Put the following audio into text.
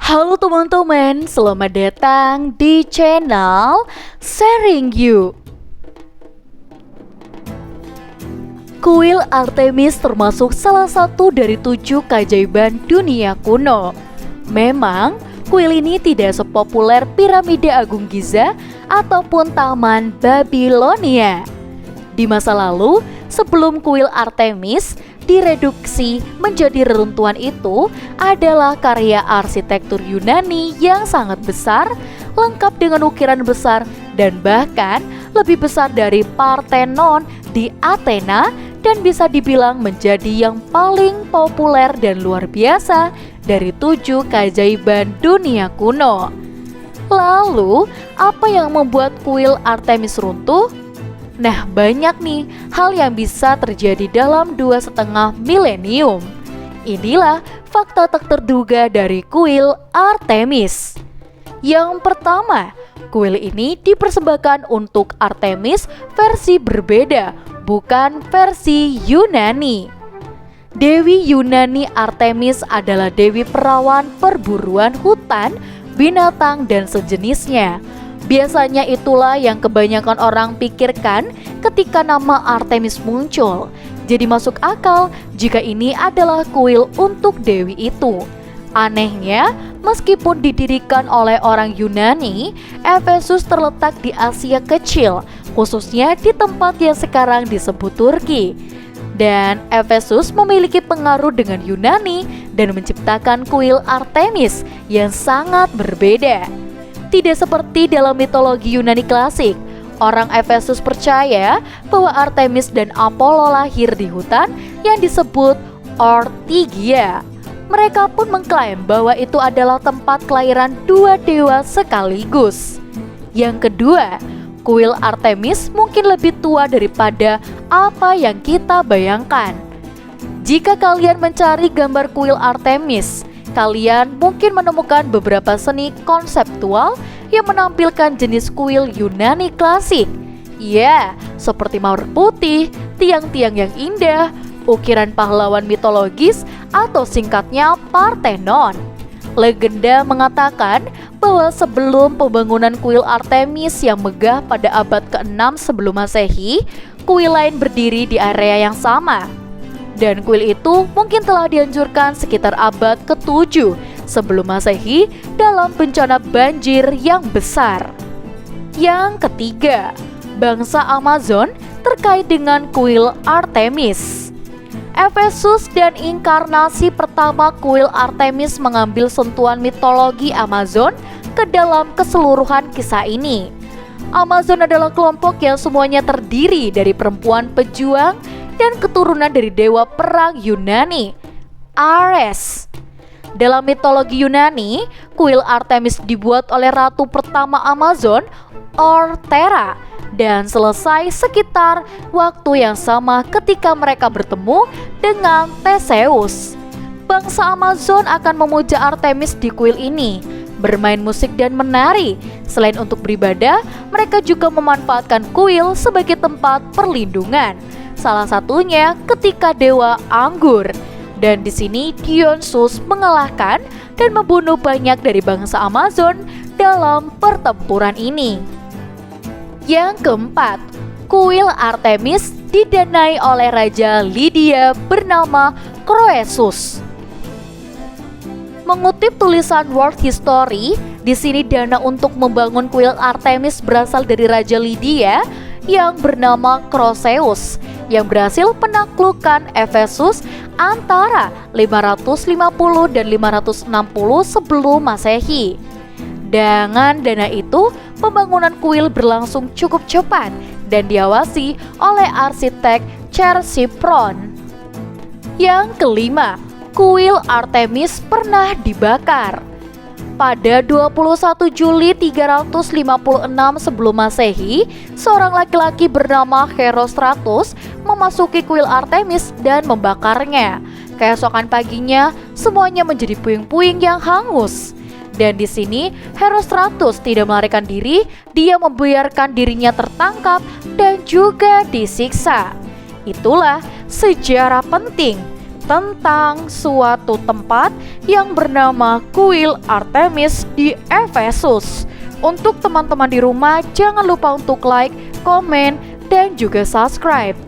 Halo teman-teman, selamat datang di channel Sharing You. Kuil Artemis termasuk salah satu dari 7 keajaiban dunia kuno. Memang, kuil ini tidak sepopuler piramida Agung Giza ataupun Taman Babilonia. Di masa lalu, sebelum kuil Artemis direduksi menjadi reruntuhan, itu adalah karya arsitektur Yunani yang sangat besar, lengkap dengan ukiran besar dan bahkan lebih besar dari Parthenon di Athena, dan bisa dibilang menjadi yang paling populer dan luar biasa dari 7 keajaiban dunia kuno. Lalu, apa yang membuat kuil Artemis runtuh? Nah, banyak nih hal yang bisa terjadi dalam 2,5 milenium. Inilah fakta tak terduga dari kuil Artemis. Yang pertama, kuil ini dipersembahkan untuk Artemis versi berbeda, bukan versi Yunani. Dewi Yunani Artemis adalah dewi perawan perburuan hutan, binatang, dan sejenisnya. Biasanya itulah yang kebanyakan orang pikirkan ketika nama Artemis muncul. Jadi masuk akal jika ini adalah kuil untuk dewi itu. Anehnya, meskipun didirikan oleh orang Yunani, Efesus terletak di Asia Kecil, khususnya di tempat yang sekarang disebut Turki. Dan Efesus memiliki pengaruh dengan Yunani dan menciptakan kuil Artemis yang sangat berbeda. Tidak seperti dalam mitologi Yunani klasik, orang Efesus percaya bahwa Artemis dan Apollo lahir di hutan yang disebut Ortygia. Mereka pun mengklaim bahwa itu adalah tempat kelahiran 2 dewa sekaligus. Yang kedua, kuil Artemis mungkin lebih tua daripada apa yang kita bayangkan. Jika kalian mencari gambar kuil Artemis, kalian mungkin menemukan beberapa seni konseptual yang menampilkan jenis kuil Yunani klasik. Ya, seperti mawar putih, tiang-tiang yang indah, ukiran pahlawan mitologis, atau singkatnya Parthenon. Legenda mengatakan bahwa sebelum pembangunan kuil Artemis yang megah pada abad ke-6 sebelum Masehi, kuil lain berdiri di area yang sama. Dan kuil itu mungkin telah dihancurkan sekitar abad ke-7 sebelum Masehi dalam bencana banjir yang besar. Yang ketiga, bangsa Amazon terkait dengan kuil Artemis. Efesus dan inkarnasi pertama kuil Artemis mengambil sentuhan mitologi Amazon ke dalam keseluruhan kisah ini. Amazon adalah kelompok yang semuanya terdiri dari perempuan pejuang dan keturunan dari dewa perang Yunani, Ares. Dalam mitologi Yunani, kuil Artemis dibuat oleh ratu pertama Amazon, Orthera, dan selesai sekitar waktu yang sama ketika mereka bertemu dengan Theseus. Bangsa Amazon akan memuja Artemis di kuil ini, bermain musik dan menari. Selain untuk beribadah, mereka juga memanfaatkan kuil sebagai tempat perlindungan. Salah satunya ketika dewa anggur. Dan di sini Dionysus mengalahkan dan membunuh banyak dari bangsa Amazon dalam pertempuran ini. Yang keempat, kuil Artemis didanai oleh Raja Lydia bernama Croesus. Mengutip tulisan World History, di sini dana untuk membangun kuil Artemis berasal dari Raja Lydia yang bernama Croesus, yang berhasil menaklukkan Efesus antara 550 dan 560 sebelum Masehi. Dengan dana itu, pembangunan kuil berlangsung cukup cepat dan diawasi oleh arsitek Chersiphron. Yang kelima, kuil Artemis pernah dibakar. Pada 21 Juli 356 sebelum Masehi, seorang laki-laki bernama Herostratus memasuki kuil Artemis dan membakarnya. Keesokan paginya, semuanya menjadi puing-puing yang hangus. Dan di sini, Herostratus tidak melarikan diri, dia membiarkan dirinya tertangkap dan juga disiksa. Itulah sejarah penting tentang suatu tempat yang bernama kuil Artemis di Efesus. Untuk teman-teman di rumah, jangan lupa untuk like, komen, dan juga subscribe.